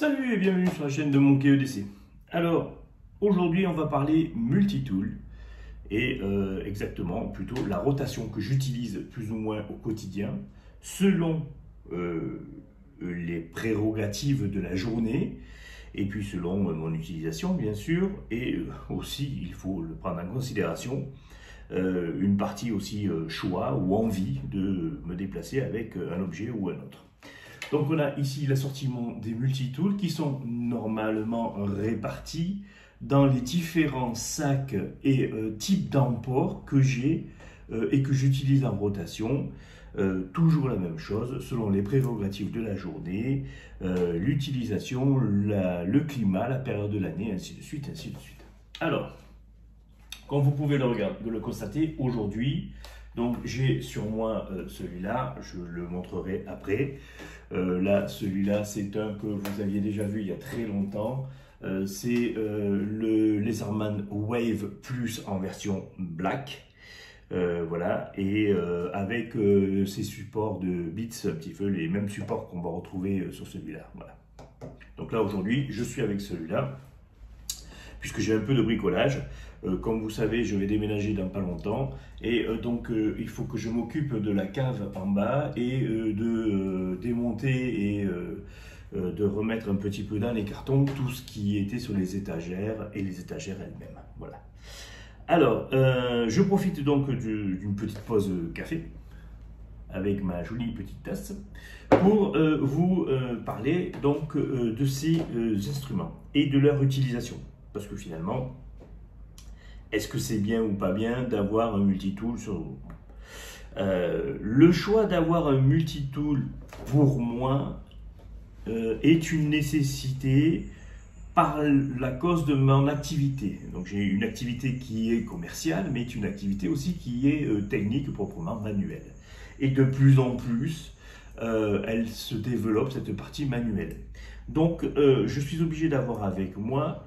Salut et bienvenue sur la chaîne de Monkey EDC. Alors, aujourd'hui on va parler multitool et exactement plutôt la rotation que j'utilise plus ou moins au quotidien selon les prérogatives de la journée et puis selon mon utilisation bien sûr et aussi il faut le prendre en considération une partie aussi choix ou envie de me déplacer avec un objet ou un autre. Donc on a ici l'assortiment des multitools qui sont normalement répartis dans les différents sacs et types d'emport que j'ai et que j'utilise en rotation. Toujours la même chose selon les prérogatives de la journée, l'utilisation, le climat, la période de l'année, ainsi de suite, ainsi de suite. Alors, comme vous pouvez le constater aujourd'hui, donc j'ai sur moi celui-là, je le montrerai après. Là, celui-là, c'est un que vous aviez déjà vu il y a très longtemps. C'est le Leatherman Wave Plus en version black. Voilà, et avec ces supports de bits, un petit peu les mêmes supports qu'on va retrouver sur celui-là. Voilà. Donc là, aujourd'hui, je suis avec celui-là, puisque j'ai un peu de bricolage. Comme vous savez, je vais déménager dans pas longtemps et donc il faut que je m'occupe de la cave en bas et de démonter et de remettre un petit peu dans les cartons tout ce qui était sur les étagères et les étagères elles-mêmes. Voilà. Alors, je profite donc d'une petite pause café avec ma jolie petite tasse pour vous parler donc de ces instruments et de leur utilisation. Parce que finalement, est-ce que c'est bien ou pas bien d'avoir un multitool sur vous? Le choix d'avoir un multitool, pour moi, est une nécessité par la cause de mon activité. Donc j'ai une activité qui est commerciale, mais une activité aussi qui est technique, proprement manuelle. Et de plus en plus, elle se développe, cette partie manuelle. Donc je suis obligé d'avoir avec moi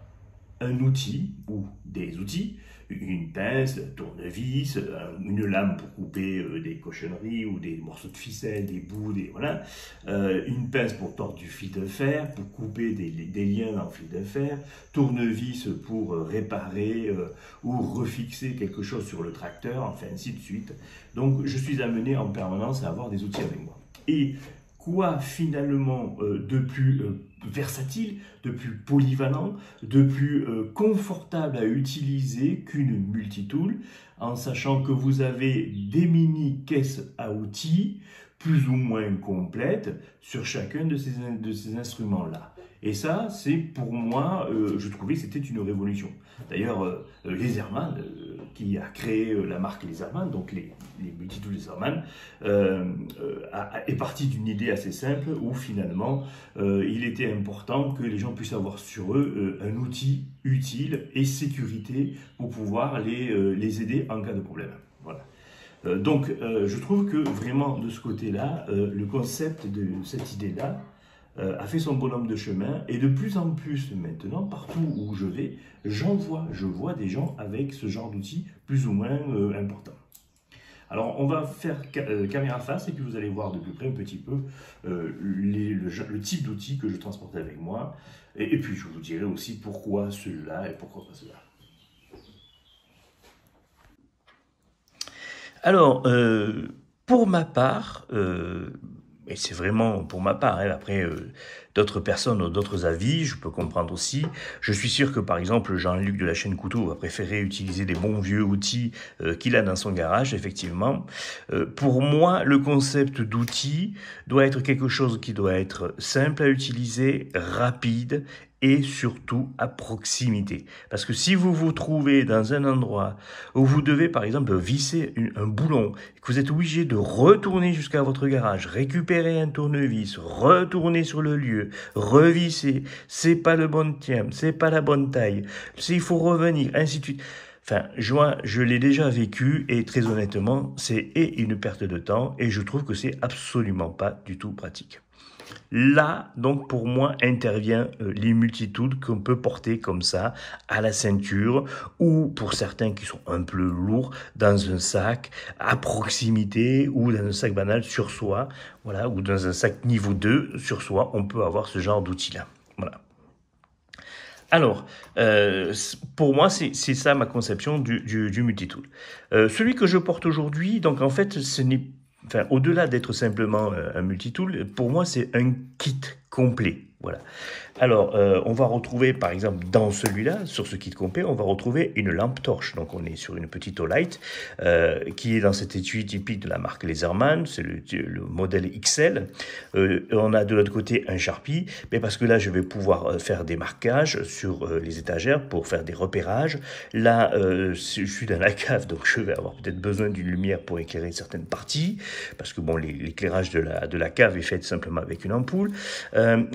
un outil ou des outils, une pince, un tournevis, une lame pour couper des cochonneries ou des morceaux de ficelle, des bouts, voilà, une pince pour tordre du fil de fer, pour couper des liens en fil de fer, tournevis pour réparer ou refixer quelque chose sur le tracteur, enfin ainsi de suite. Donc je suis amené en permanence à avoir des outils avec moi. Et quoi finalement de plus versatile, de plus polyvalent, de plus confortable à utiliser qu'une multitool, en sachant que vous avez des mini caisses à outils plus ou moins complètes sur chacun de ces instruments-là. Et ça, c'est pour moi, je trouvais que c'était une révolution. D'ailleurs, Leatherman, qui a créé la marque Leatherman, donc les multitools Leatherman, est parti d'une idée assez simple où finalement, il était important que les gens puissent avoir sur eux un outil utile et sécurité pour pouvoir les aider en cas de problème. Voilà. Donc, je trouve que vraiment de ce côté-là, le concept de cette idée-là, a fait son bonhomme de chemin et de plus en plus maintenant, partout où je vais, je vois des gens avec ce genre d'outils plus ou moins importants. Alors on va faire caméra face et puis vous allez voir de plus près un petit peu le type d'outils que je transporte avec moi et puis je vous dirai aussi pourquoi celui-là et pourquoi pas celui-là. Alors, pour ma part, et c'est vraiment pour ma part, hein, après d'autres personnes ont d'autres avis, je peux comprendre aussi. Je suis sûr que par exemple Jean-Luc de la chaîne Couteau va préférer utiliser des bons vieux outils qu'il a dans son garage, effectivement. Pour moi, le concept d'outil doit être quelque chose qui doit être simple à utiliser, rapide et surtout à proximité. Parce que si vous vous trouvez dans un endroit où vous devez par exemple visser un boulon, et que vous êtes obligé de retourner jusqu'à votre garage, récupérer un tournevis, retourner sur le lieu, revisser, c'est pas le bon thème, c'est pas la bonne taille, il faut revenir, ainsi de suite. Enfin, je l'ai déjà vécu et très honnêtement, c'est une perte de temps et je trouve que c'est absolument pas du tout pratique. Là, donc pour moi, intervient les multitools qu'on peut porter comme ça à la ceinture ou pour certains qui sont un peu lourds dans un sac à proximité ou dans un sac banal sur soi, voilà, ou dans un sac niveau 2 sur soi, on peut avoir ce genre d'outils-là. Voilà. Alors, pour moi, c'est ça ma conception du multitool. Celui que je porte aujourd'hui, donc en fait, ce n'est, enfin, au-delà d'être simplement un multitool, pour moi, c'est un kit complet. Voilà. Alors, on va retrouver, par exemple, dans celui-là, sur ce kit complet, on va retrouver une lampe torche. Donc, on est sur une petite Olight qui est dans cet étui typique de la marque Laserman. C'est le modèle XL. On a de l'autre côté un Sharpie, mais parce que là, je vais pouvoir faire des marquages sur les étagères pour faire des repérages. Là, je suis dans la cave, donc je vais avoir peut-être besoin d'une lumière pour éclairer certaines parties, parce que bon, l'éclairage de la cave est fait simplement avec une ampoule.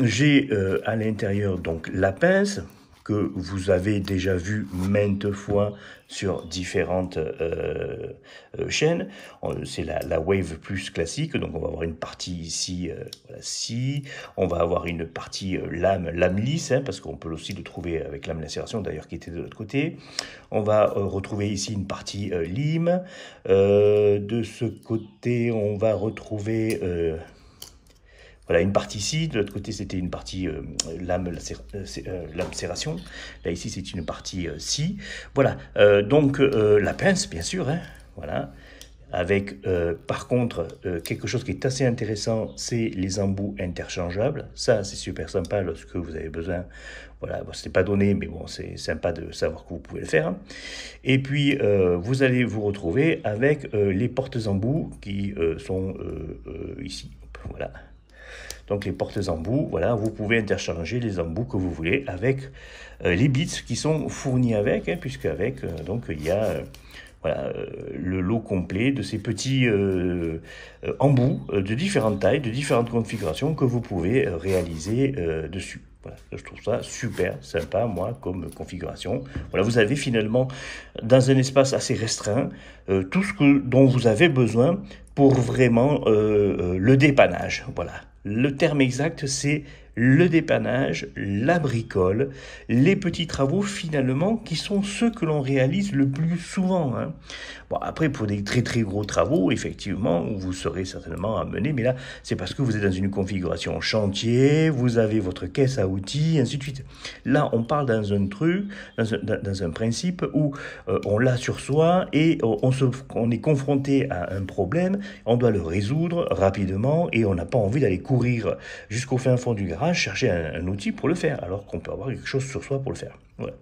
J'ai à l'intérieur donc la pince que vous avez déjà vu maintes fois sur différentes chaînes. C'est la Wave Plus classique, donc on va avoir une partie ici, voilà, ci. On va avoir une partie lame lisse, hein, parce qu'on peut aussi le trouver avec lame lacération d'ailleurs qui était de l'autre côté. On va retrouver ici une partie lime. De ce côté, on va retrouver... voilà, une partie ici, de l'autre côté c'était une partie lame serration, là ici c'est une partie scie, voilà, donc la pince bien sûr, hein, voilà, avec par contre quelque chose qui est assez intéressant, c'est les embouts interchangeables, ça c'est super sympa lorsque vous avez besoin, voilà, bon, c'est pas donné mais bon c'est sympa de savoir que vous pouvez le faire, hein. Et puis vous allez vous retrouver avec les portes-embouts qui sont ici, voilà. Donc les portes-embouts, voilà, vous pouvez interchanger les embouts que vous voulez avec les bits qui sont fournis avec, hein, puisque avec donc il y a voilà, le lot complet de ces petits embouts de différentes tailles, de différentes configurations que vous pouvez réaliser dessus. Voilà, je trouve ça super sympa, moi, comme configuration. Voilà, vous avez finalement, dans un espace assez restreint, tout ce dont vous avez besoin pour vraiment le dépannage. Voilà. Le terme exact, c'est le dépannage, la bricole, les petits travaux finalement qui sont ceux que l'on réalise le plus souvent, hein. Bon, après, pour des très très gros travaux, effectivement, vous serez certainement amené, mais là, c'est parce que vous êtes dans une configuration chantier, vous avez votre caisse à outils, ainsi de suite. Là, on parle dans un truc, dans un principe où on l'a sur soi et on est confronté à un problème, on doit le résoudre rapidement et on n'a pas envie d'aller courir jusqu'au fin fond du garage chercher un outil pour le faire, alors qu'on peut avoir quelque chose sur soi pour le faire. Voilà.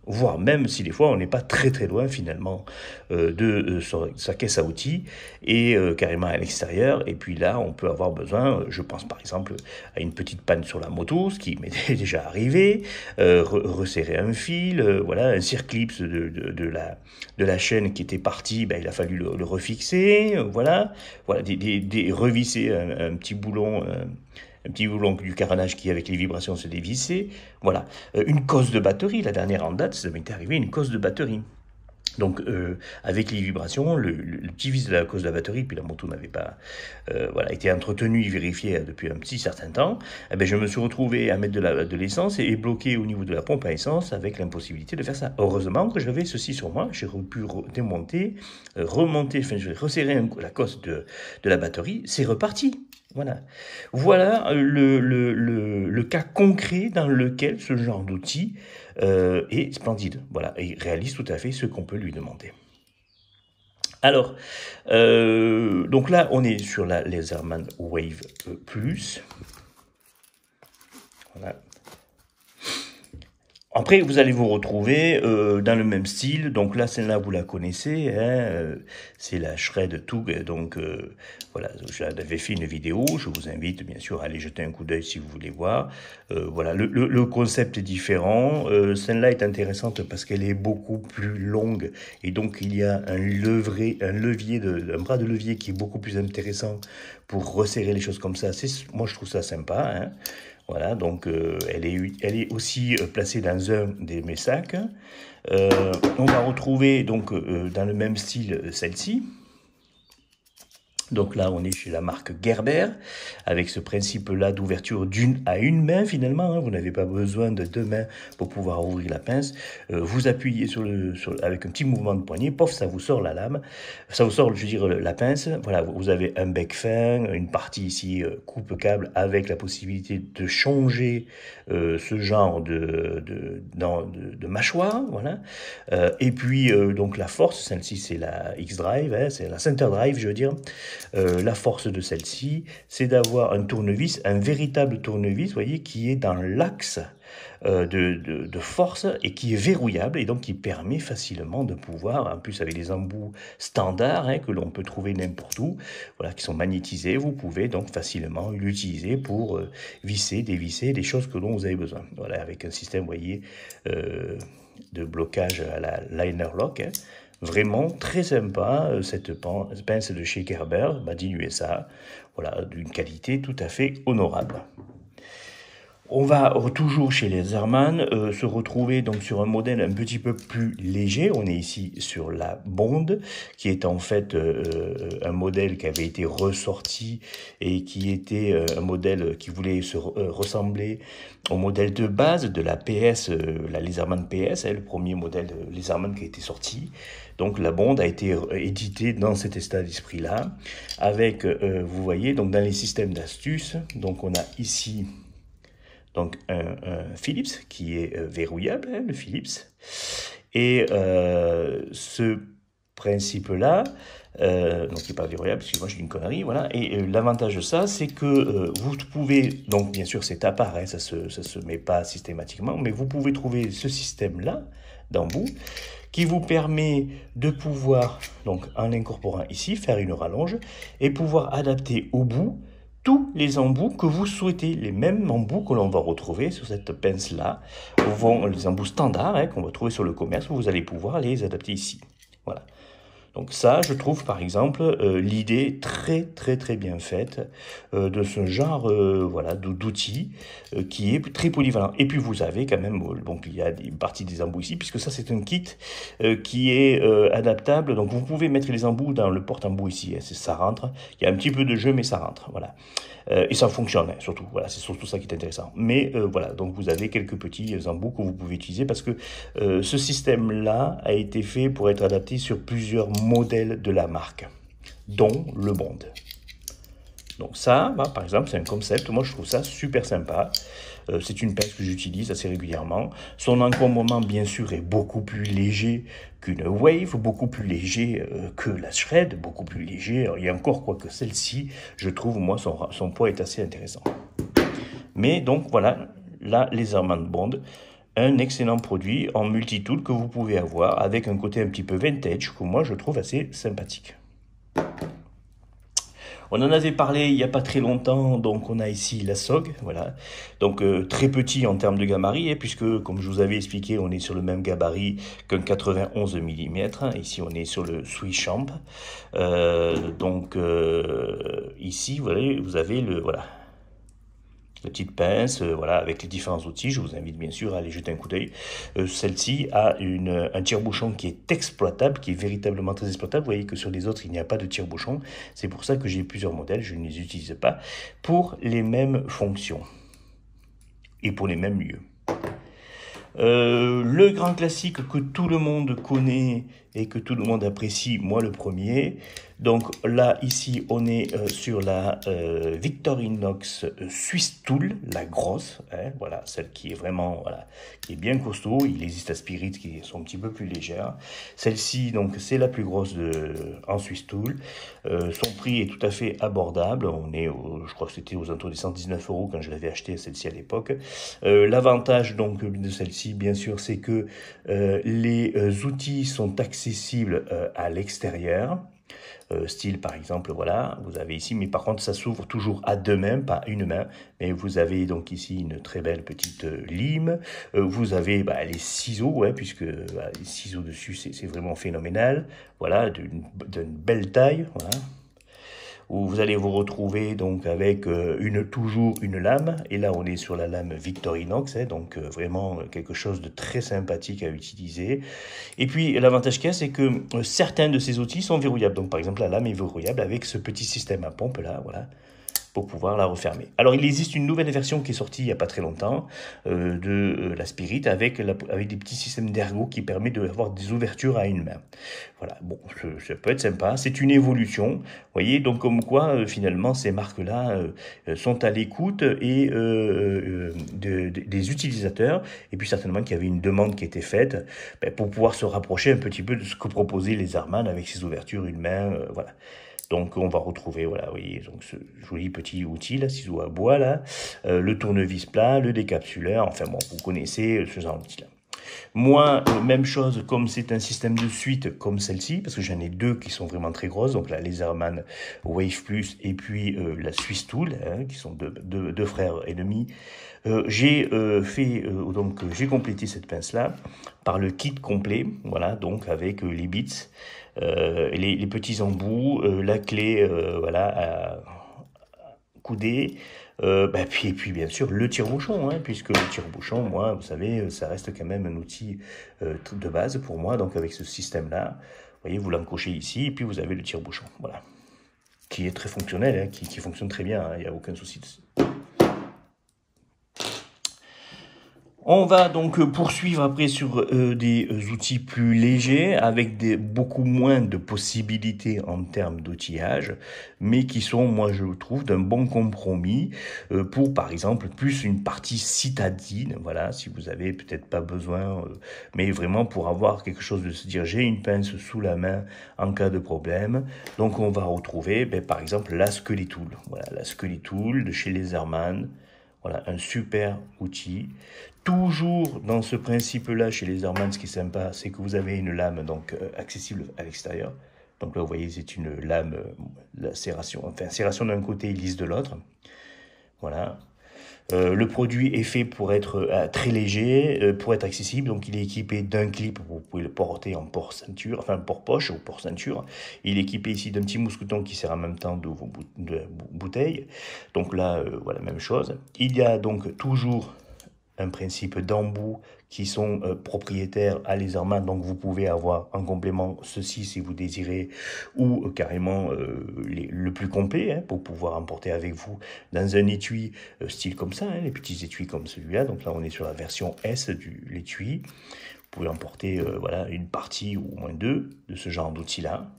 Voire même si des fois on n'est pas très très loin finalement de sa caisse à outils et carrément à l'extérieur, et puis là on peut avoir besoin, je pense par exemple à une petite panne sur la moto, ce qui m'est déjà arrivé, resserrer un fil, voilà, un circlips de la chaîne qui était parti, ben, il a fallu le refixer, voilà, revisser un petit boulon, un petit boulon du carénage qui, avec les vibrations, se dévissait. Voilà. Une cosse de batterie, la dernière en date, ça m'était arrivé, une cosse de batterie. Donc, avec les vibrations, le petit vis de la cosse de la batterie, puis la moto n'avait pas voilà, été entretenue et vérifiée depuis un petit certain temps, eh bien, je me suis retrouvé à mettre de l'essence et bloqué au niveau de la pompe à essence avec l'impossibilité de faire ça. Heureusement que j'avais ceci sur moi, j'ai pu démonter, remonter, enfin, je vais resserrer la cosse de la batterie, c'est reparti. Voilà, voilà le cas concret dans lequel ce genre d'outil est splendide. Voilà, et il réalise tout à fait ce qu'on peut lui demander. Alors, donc là, on est sur la Laserman Wave Plus. Voilà. Après, vous allez vous retrouver dans le même style. Donc là, celle-là, vous la connaissez, hein, c'est la Shred Tug. Donc voilà, j'avais fait une vidéo. Je vous invite bien sûr à aller jeter un coup d'œil si vous voulez voir. Voilà, le concept est différent. Celle-là est intéressante parce qu'elle est beaucoup plus longue et donc il y a un bras de levier qui est beaucoup plus intéressant pour resserrer les choses comme ça. Moi, je trouve ça sympa, hein. Voilà, donc elle est aussi placée dans un de mes sacs. On va retrouver donc dans le même style celle-ci. Donc là, on est chez la marque Gerber, avec ce principe-là d'ouverture d'une à une main finalement. Hein. Vous n'avez pas besoin de deux mains pour pouvoir ouvrir la pince. Vous appuyez avec un petit mouvement de poignet, pof, ça vous sort la lame. Ça vous sort, je veux dire, la pince. Voilà, vous avez un bec fin, une partie ici coupe-câble avec la possibilité de changer ce genre de mâchoire. Voilà. Et puis, donc la force, celle-ci c'est la X-Drive, hein, c'est la Center Drive, je veux dire. La force de celle-ci, c'est d'avoir un tournevis, un véritable tournevis, vous voyez, qui est dans l'axe de force et qui est verrouillable et donc qui permet facilement de pouvoir, en plus avec les embouts standards hein, que l'on peut trouver n'importe où, voilà, qui sont magnétisés, vous pouvez donc facilement l'utiliser pour visser, dévisser les choses que l'on vous avez besoin. Voilà, avec un système, vous voyez, de blocage à la liner lock. Hein. Vraiment très sympa, cette pince de chez Gerber, made in USA, voilà, d'une qualité tout à fait honorable. On va toujours chez Laserman se retrouver donc sur un modèle un petit peu plus léger. On est ici sur la Bond, qui est en fait un modèle qui avait été ressorti et qui était un modèle qui voulait se ressembler au modèle de base de la PS, la Laserman PS, le premier modèle de Laserman qui a été sorti. Donc la Bond a été éditée dans cet état d'esprit-là, avec, vous voyez, donc dans les systèmes d'astuces, donc on a ici donc un Philips qui est verrouillable, hein, le Philips. Et ce principe-là, donc qui n'est pas verrouillable, parce que moi je dis une connerie, voilà. Et l'avantage de ça, c'est que vous pouvez, donc bien sûr c'est à part, hein, ça se met pas systématiquement, mais vous pouvez trouver ce système-là d'embout qui vous permet de pouvoir, donc en l'incorporant ici, faire une rallonge et pouvoir adapter au bout tous les embouts que vous souhaitez, les mêmes embouts que l'on va retrouver sur cette pince-là, les embouts standards hein, qu'on va trouver sur le commerce, vous allez pouvoir les adapter ici. Voilà. Donc ça, je trouve par exemple l'idée très bien faite de ce genre voilà, d'outils qui est très polyvalent. Et puis vous avez quand même, donc il y a une partie des embouts ici, puisque ça c'est un kit qui est adaptable. Donc vous pouvez mettre les embouts dans le porte-embout ici, hein, ça rentre. Il y a un petit peu de jeu, mais ça rentre. Voilà. Et ça fonctionne, hein, surtout. Voilà, c'est surtout ça qui est intéressant. Mais voilà, donc vous avez quelques petits embouts que vous pouvez utiliser parce que ce système-là a été fait pour être adapté sur plusieurs modèles de la marque, dont le Bond. Donc ça, bah, par exemple, c'est un concept, moi je trouve ça super sympa. C'est une pince que j'utilise assez régulièrement. Son encombrement, bien sûr, est beaucoup plus léger qu'une Wave, beaucoup plus léger que la Shred, beaucoup plus léger. Il y a encore quoi que celle-ci, je trouve, moi, son poids est assez intéressant. Mais donc, voilà, la Laserman Bond, un excellent produit en multitool que vous pouvez avoir avec un côté un petit peu vintage que moi, je trouve assez sympathique. On en avait parlé il n'y a pas très longtemps, donc on a ici la SOG, voilà. Donc très petit en termes de gabarit, hein, puisque comme je vous avais expliqué, on est sur le même gabarit qu'un 91 mm. Ici on est sur le Swiss Champ. Ici vous avez le voilà. La petite pince, voilà, avec les différents outils. Je vous invite bien sûr à aller jeter un coup d'œil. Celle-ci a un tire-bouchon qui est exploitable, qui est véritablement très exploitable. Vous voyez que sur les autres, il n'y a pas de tire-bouchon. C'est pour ça que j'ai plusieurs modèles, je ne les utilise pas, pour les mêmes fonctions et pour les mêmes lieux. Le grand classique que tout le monde connaît et que tout le monde apprécie, moi le premier. Donc là, ici, on est sur la Victorinox Swiss Tool, la grosse, hein, voilà, celle qui est vraiment, voilà, qui est bien costaud. Il existe à Spirit qui sont un petit peu plus légères. Celle-ci, donc, c'est la plus grosse en Swiss Tool. Son prix est tout à fait abordable. On est, je crois que c'était aux alentours des 119 € quand je l'avais acheté celle-ci à l'époque. L'avantage donc de celle-ci, bien sûr, c'est que les outils sont accessibles à l'extérieur. Style par exemple, voilà, vous avez ici, mais par contre ça s'ouvre toujours à deux mains, pas une main, mais vous avez donc ici une très belle petite lime, vous avez les ciseaux, ouais, puisque les ciseaux dessus c'est vraiment phénoménal, voilà, d'une belle taille, voilà. où vous allez vous retrouver donc avec toujours une lame, et là on est sur la lame Victorinox, donc vraiment quelque chose de très sympathique à utiliser. Et puis l'avantage qu'il y a, c'est que certains de ces outils sont verrouillables, donc par exemple la lame est verrouillable avec ce petit système à pompe là, voilà, pour pouvoir la refermer. Alors il existe une nouvelle version qui est sortie il n'y a pas très longtemps de la Spirit avec des petits systèmes d'ergot qui permet d'avoir des ouvertures à une main. Voilà, bon, ça peut être sympa, c'est une évolution, vous voyez, donc comme quoi finalement ces marques-là sont à l'écoute et des utilisateurs, et puis certainement qu'il y avait une demande qui était faite pour pouvoir se rapprocher un petit peu de ce que proposaient les Harman avec ces ouvertures une main, voilà. Donc on va retrouver, voilà, vous voyez, donc ce joli petit outil, là, ciseau à bois, là, le tournevis plat, le décapsuleur, enfin bon, vous connaissez ce genre d'outil-là. Moi, même chose, comme c'est un système de suite comme celle-ci, parce que j'en ai deux qui sont vraiment très grosses, donc la Laserman Wave Plus et puis la Swiss Tool, qui sont deux frères ennemis. J'ai complété cette pince-là par le kit complet, voilà, donc avec les bits, les petits embouts, la clé, voilà, à couder. Puis bien sûr le tire-bouchon, puisque le tire-bouchon, moi, vous savez, ça reste quand même un outil de base pour moi. Donc avec ce système-là, vous voyez, vous l'encochez ici, et puis vous avez le tire-bouchon, voilà, qui est très fonctionnel, qui fonctionne très bien, il n'y a aucun souci dessus. On va donc poursuivre après sur des outils plus légers, avec beaucoup moins de possibilités en termes d'outillage, mais qui sont, moi je trouve, d'un bon compromis pour, par exemple, plus une partie citadine, voilà, si vous avez peut-être pas besoin, mais vraiment pour avoir quelque chose de se dire, j'ai une pince sous la main en cas de problème. Donc on va retrouver, par exemple, la Scully Tool, voilà, la Scully Tool de chez Laserman. Voilà, un super outil. Toujours dans ce principe-là, chez les Laserman, ce qui est sympa, c'est que vous avez une lame donc accessible à l'extérieur. Donc là, vous voyez, c'est une lame, la serration, enfin, serration d'un côté, lisse de l'autre. Voilà. Le produit est fait pour être très léger, pour être accessible, donc il est équipé d'un clip, vous pouvez le porter en port-ceinture, enfin port-poche ou port-ceinture. Il est équipé ici d'un petit mousqueton qui sert en même temps de bouteille. Donc là, voilà, même chose. Il y a donc toujours un principe d'embout qui sont propriétaires à Laserman, donc vous pouvez avoir en complément ceci si vous désirez, ou carrément le plus complet, pour pouvoir emporter avec vous dans un étui style comme ça, les petits étuis comme celui-là. Donc là on est sur la version S de l'étui. Vous pouvez emporter voilà, une partie ou au moins deux de ce genre d'outil-là.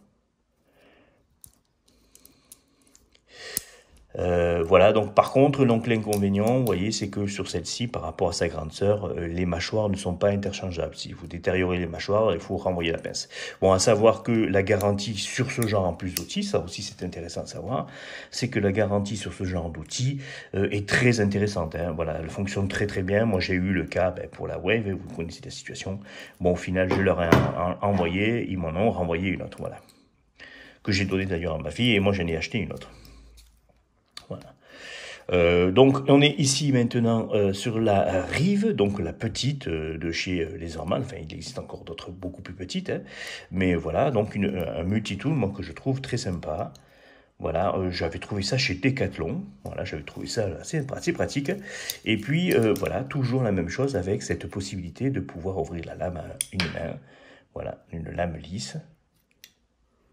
Voilà, donc par contre, donc l'inconvénient, vous voyez, c'est que sur celle-ci, par rapport à sa grande sœur, les mâchoires ne sont pas interchangeables. Si vous détériorez les mâchoires, il faut renvoyer la pince. Bon, à savoir que la garantie sur ce genre en plus d'outils, ça aussi c'est intéressant à savoir, c'est que la garantie sur ce genre d'outils est très intéressante. Voilà, elle fonctionne très très bien. Moi j'ai eu le cas pour la Wave, vous connaissez la situation. Bon, au final, je leur ai envoyé, ils m'en ont renvoyé une autre, voilà. Que j'ai donné d'ailleurs à ma fille, et moi j'en ai acheté une autre. Voilà. Donc on est ici maintenant sur la Rive, donc la petite de chez Laserman. Enfin, il existe encore d'autres beaucoup plus petites, mais voilà, donc un multitool, moi, que je trouve très sympa. Voilà, j'avais trouvé ça chez Decathlon. Voilà, j'avais trouvé ça assez pratique. Et puis voilà, toujours la même chose avec cette possibilité de pouvoir ouvrir la lame à une main. Voilà, une lame lisse,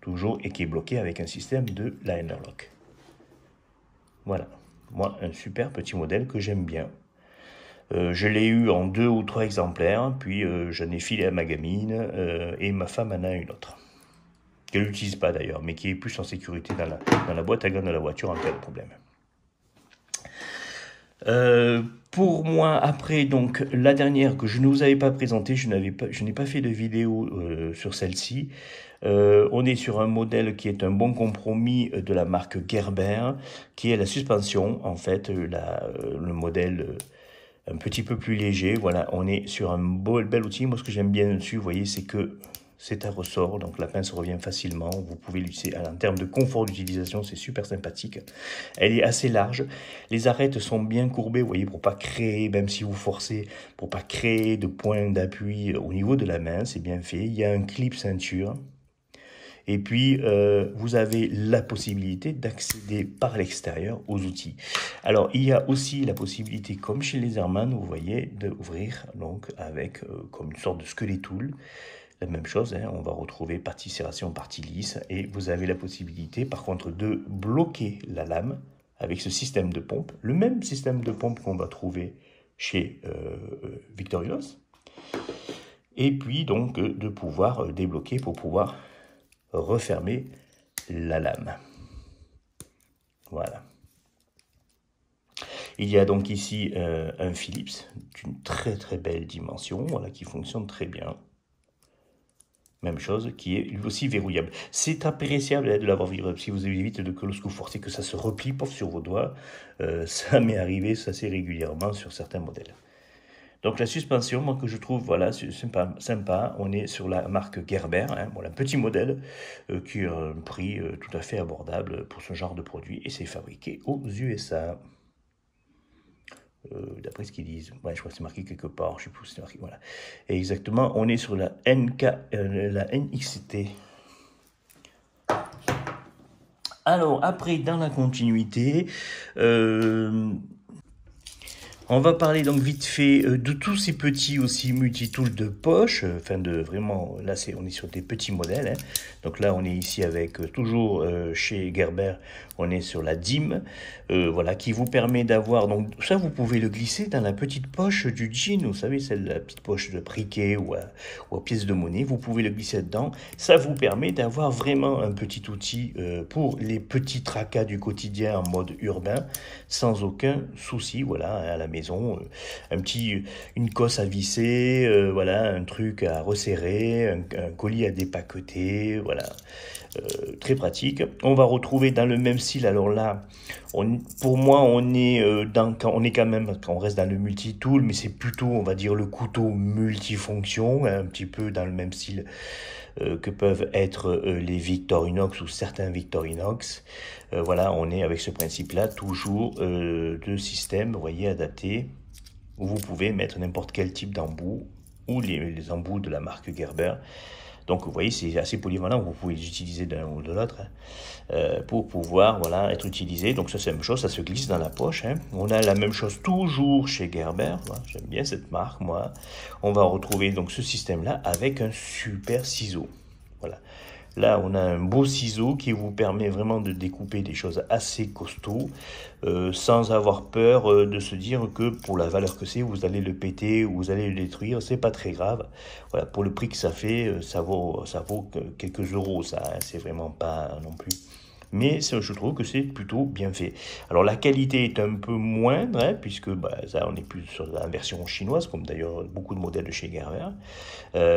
toujours, et qui est bloquée avec un système de liner lock. Voilà, moi, un super petit modèle que j'aime bien. Je l'ai eu en 2 ou 3 exemplaires, puis j'en ai filé à ma gamine, et ma femme en a une autre. Qu'elle n'utilise pas d'ailleurs, mais qui est plus en sécurité dans la boîte à gants de la voiture en cas de problème. Pour moi, après, donc, la dernière que je ne vous avais pas présentée, je n'ai pas fait de vidéo sur celle-ci. On est sur un modèle qui est un bon compromis de la marque Gerber, qui est la suspension, en fait, le modèle un petit peu plus léger. Voilà, on est sur un bel outil. Moi, ce que j'aime bien dessus, vous voyez, c'est que c'est un ressort, donc la pince revient facilement. Vous pouvez l'utiliser en termes de confort d'utilisation, c'est super sympathique. Elle est assez large. Les arêtes sont bien courbées, vous voyez, pour pas créer, même si vous forcez, pour pas créer de points d'appui au niveau de la main. C'est bien fait. Il y a un clip ceinture. Et puis, vous avez la possibilité d'accéder par l'extérieur aux outils. Alors, il y a aussi la possibilité, comme chez les Leatherman, vous voyez, d'ouvrir donc avec comme une sorte de squelette-tool. La même chose, hein, on va retrouver partie serration, partie lisse, et vous avez la possibilité, par contre, de bloquer la lame avec ce système de pompe, le même système de pompe qu'on va trouver chez Victorinox, et puis donc de pouvoir débloquer pour pouvoir refermer la lame. Voilà. Il y a donc ici un Philips d'une très très belle dimension, voilà, qui fonctionne très bien. Même chose, qui est lui aussi verrouillable. C'est appréciable de l'avoir verrouillable si vous évitez de que lorsque vous forcez que ça se replie pof, sur vos doigts. Ça m'est arrivé assez régulièrement sur certains modèles. Donc la suspension, moi que je trouve voilà, sympa, on est sur la marque Gerber, hein, voilà, un petit modèle qui a un prix tout à fait abordable pour ce genre de produit et c'est fabriqué aux USA. D'après ce qu'ils disent, ouais, je crois que c'est marqué quelque part, je sais plus où c'est marqué, voilà. Et exactement, on est sur la la NXT. Alors, après, dans la continuité, on va parler donc vite fait de tous ces petits aussi multitools de poche, enfin de vraiment, là on est sur des petits modèles, hein. Donc là on est ici avec toujours chez Gerber, on est sur la DIM, voilà, qui vous permet d'avoir, donc ça vous pouvez le glisser dans la petite poche du jean, vous savez, celle la petite poche de briquet ou à pièce de monnaie, vous pouvez le glisser dedans, ça vous permet d'avoir vraiment un petit outil pour les petits tracas du quotidien en mode urbain, sans aucun souci, voilà, à la maison, une cosse à visser, voilà, un truc à resserrer, un colis à dépaqueter, voilà, très pratique. On va retrouver dans le même style, alors là, pour moi, on est quand même, on reste dans le multi-tool, mais c'est plutôt, on va dire, le couteau multifonction, un petit peu dans le même style que peuvent être les Victorinox ou certains Victorinox. Voilà, on est avec ce principe-là, toujours de système, vous voyez, adapté, où vous pouvez mettre n'importe quel type d'embout, ou les embouts de la marque Gerber. Donc vous voyez, c'est assez polyvalent, vous pouvez les utiliser d'un ou de l'autre pour pouvoir voilà, être utilisé. Donc ça c'est la même chose, ça se glisse dans la poche. Hein. On a la même chose toujours chez Gerber, voilà, j'aime bien cette marque moi. On va retrouver donc ce système-là avec un super ciseau. Voilà. Là, on a un beau ciseau qui vous permet vraiment de découper des choses assez costauds sans avoir peur de se dire que pour la valeur que c'est, vous allez le péter ou vous allez le détruire. C'est pas très grave. Voilà, pour le prix que ça fait, ça vaut quelques euros, ça. Hein, c'est vraiment pas non plus. Mais je trouve que c'est plutôt bien fait. Alors la qualité est un peu moindre, hein, puisque ça, on est plus sur la version chinoise, comme d'ailleurs beaucoup de modèles de chez Gerber.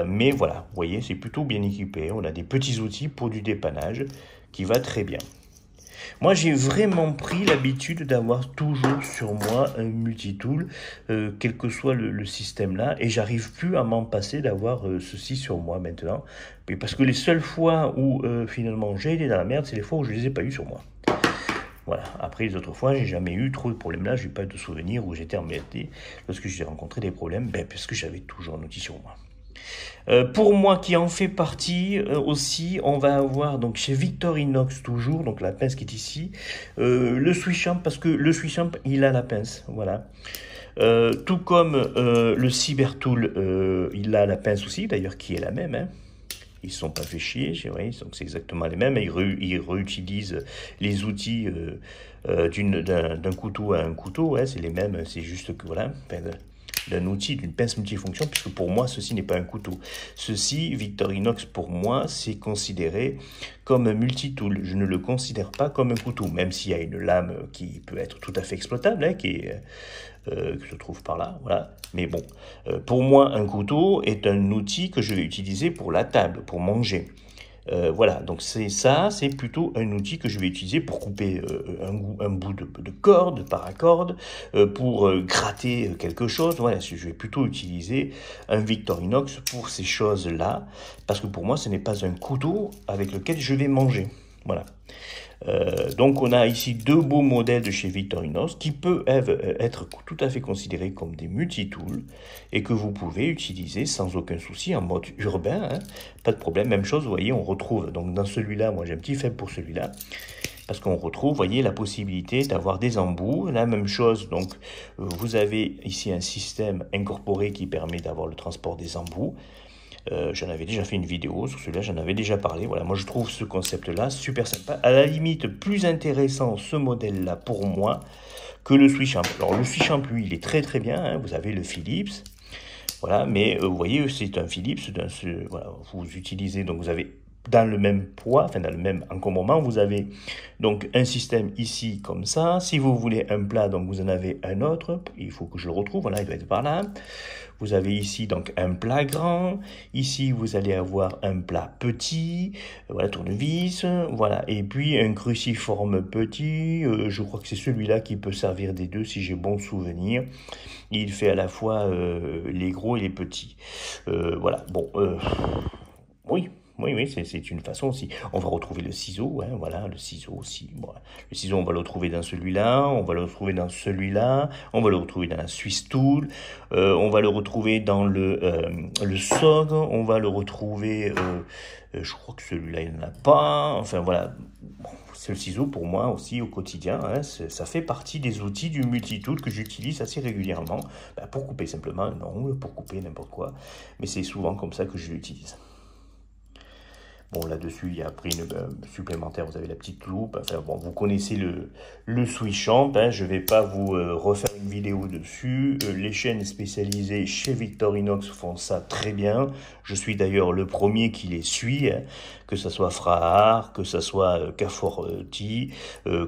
Mais voilà, vous voyez, c'est plutôt bien équipé. On a des petits outils pour du dépannage qui va très bien. Moi, j'ai vraiment pris l'habitude d'avoir toujours sur moi un multitool, quel que soit le système là, et j'arrive plus à m'en passer d'avoir ceci sur moi maintenant, parce que les seules fois où finalement j'ai été dans la merde, c'est les fois où je les ai pas eu sur moi. Voilà. Après les autres fois, j'ai jamais eu trop de problèmes là, j'ai pas eu de souvenirs où j'étais embêté lorsque j'ai rencontré des problèmes, parce que j'avais toujours un outil sur moi. Pour moi qui en fait partie aussi, on va avoir donc chez Victorinox toujours, donc la pince qui est ici, le Swishamp, parce que le Swishamp il a la pince, voilà. Tout comme le Cybertool, il a la pince aussi, d'ailleurs qui est la même, hein. Ils ne se sont pas fait chier, donc c'est exactement les mêmes. Ils réutilisent les outils d'un couteau à un couteau, hein, c'est les mêmes, c'est juste que voilà. D'un outil, d'une pince multifonction, puisque pour moi, ceci n'est pas un couteau. Ceci, Victorinox, pour moi, c'est considéré comme un multitool. Je ne le considère pas comme un couteau, même s'il y a une lame qui peut être tout à fait exploitable, hein, que se trouve par là, voilà. Mais bon, pour moi, un couteau est un outil que je vais utiliser pour la table, pour manger. Voilà, donc c'est plutôt un outil que je vais utiliser pour couper un bout de corde, de paracorde, pour gratter quelque chose. Voilà, je vais plutôt utiliser un Victorinox pour ces choses-là, parce que pour moi, ce n'est pas un couteau avec lequel je vais manger. Voilà. Donc on a ici deux beaux modèles de chez Victorinox qui peuvent être tout à fait considérés comme des multitools et que vous pouvez utiliser sans aucun souci en mode urbain, hein, pas de problème. Même chose, vous voyez, on retrouve donc dans celui-là, moi j'ai un petit faible pour celui-là, parce qu'on retrouve, vous voyez, la possibilité d'avoir des embouts. La même chose, donc vous avez ici un système incorporé qui permet d'avoir le transport des embouts. J'en avais déjà fait une vidéo sur celui-là, j'en avais déjà parlé. Voilà, moi je trouve ce concept-là super sympa. À la limite, plus intéressant ce modèle-là pour moi que le Switch Amp. Alors le Switch Amp, lui, il est très très bien. Hein. Vous avez le Philips, voilà, mais vous voyez, c'est un Philips. Voilà, vous utilisez, donc vous avez dans le même poids, enfin dans le même encombrement, vous avez donc un système ici comme ça. Si vous voulez un plat, donc vous en avez un autre. Il faut que je le retrouve. Voilà, il doit être par là. Vous avez ici donc un plat grand. Ici, vous allez avoir un plat petit. Voilà, tournevis. Voilà, et puis un cruciforme petit. Je crois que c'est celui-là qui peut servir des deux, si j'ai bon souvenir. Il fait à la fois les gros et les petits. Voilà, bon, oui. Oui, c'est une façon aussi. On va retrouver le ciseau, hein, voilà, le ciseau aussi. Bon, le ciseau, on va le retrouver dans celui-là, on va le retrouver dans celui-là, on va le retrouver dans la Swiss Tool, on va le retrouver dans le SOG, on va le retrouver, je crois que celui-là, il n'en a pas. Enfin, voilà. Bon, c'est le ciseau pour moi aussi au quotidien. Hein, ça fait partie des outils du multitool que j'utilise assez régulièrement. Ben, pour couper simplement, non, pour couper n'importe quoi. Mais c'est souvent comme ça que je l'utilise. Bon, là-dessus, il y a après une supplémentaire, vous avez la petite loupe. Enfin, bon, vous connaissez le Switch Amp. Hein, je ne vais pas vous refaire une vidéo dessus. Les chaînes spécialisées chez Victorinox font ça très bien. Je suis d'ailleurs le premier qui les suit, hein, que ce soit Frahar, que ce soit K4T,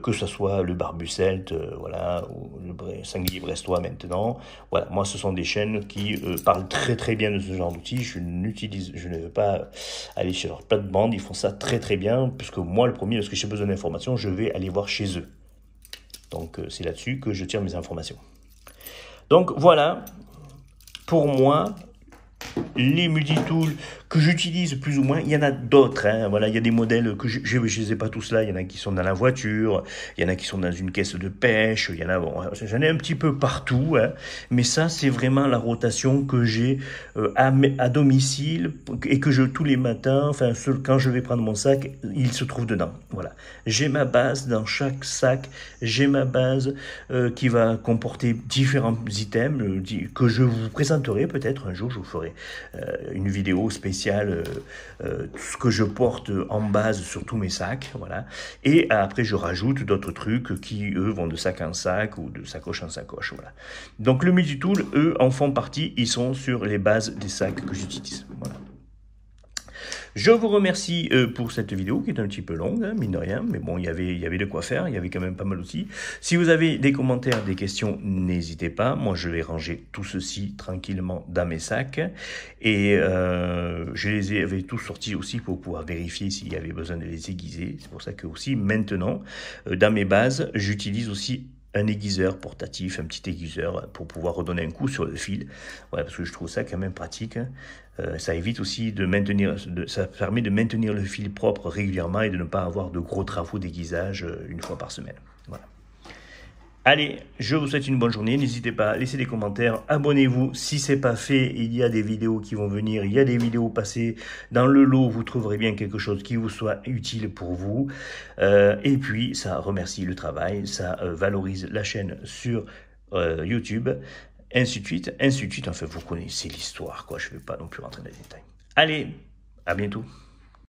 que ce soit le Barbucelt, voilà, ou le Sanglier Brestois maintenant. Voilà, moi, ce sont des chaînes qui parlent très très bien de ce genre d'outils. Je ne veux pas aller chez leur plateforme. Ils font ça très très bien, puisque moi le premier, lorsque j'ai besoin d'informations, je vais aller voir chez eux. Donc c'est là-dessus que je tire mes informations. Donc voilà, pour moi, les multitools que j'utilise plus ou moins, il y en a d'autres, hein. Voilà, il y a des modèles que je les ai pas tous là, il y en a qui sont dans la voiture, il y en a qui sont dans une caisse de pêche, il y en a, bon, j'en ai un petit peu partout, hein. Mais ça, c'est vraiment la rotation que j'ai à domicile et que tous les matins, enfin, quand je vais prendre mon sac, il se trouve dedans. Voilà, j'ai ma base dans chaque sac, j'ai ma base qui va comporter différents items que je vous présenterai peut-être un jour, je vous ferai une vidéo spéciale ce que je porte en base sur tous mes sacs, voilà. Et après je rajoute d'autres trucs qui eux vont de sac en sac ou de sacoche en sacoche, voilà. Donc le multitool, eux en font partie, ils sont sur les bases des sacs que j'utilise, voilà. Je vous remercie pour cette vidéo qui est un petit peu longue, hein, mine de rien, mais bon, il y avait de quoi faire, il y avait quand même pas mal d'outils. Si vous avez des commentaires, des questions, n'hésitez pas. Moi, je vais ranger tout ceci tranquillement dans mes sacs. Et je les avais tous sortis aussi pour pouvoir vérifier s'il y avait besoin de les aiguiser. C'est pour ça que aussi, maintenant, dans mes bases, j'utilise aussi un aiguiseur portatif, un petit aiguiseur pour pouvoir redonner un coup sur le fil. Voilà, parce que je trouve ça quand même pratique. Ça évite aussi de maintenir, ça permet de maintenir le fil propre régulièrement et de ne pas avoir de gros travaux d'aiguisage une fois par semaine. Voilà. Allez, je vous souhaite une bonne journée. N'hésitez pas à laisser des commentaires. Abonnez-vous si ce n'est pas fait. Il y a des vidéos qui vont venir. Il y a des vidéos passées. Dans le lot, vous trouverez bien quelque chose qui vous soit utile pour vous. Et puis, ça remercie le travail. Ça valorise la chaîne sur YouTube. Ainsi de suite, ainsi de suite. Enfin, vous connaissez l'histoire, quoi. Je ne vais pas non plus rentrer dans les détails. Allez, à bientôt.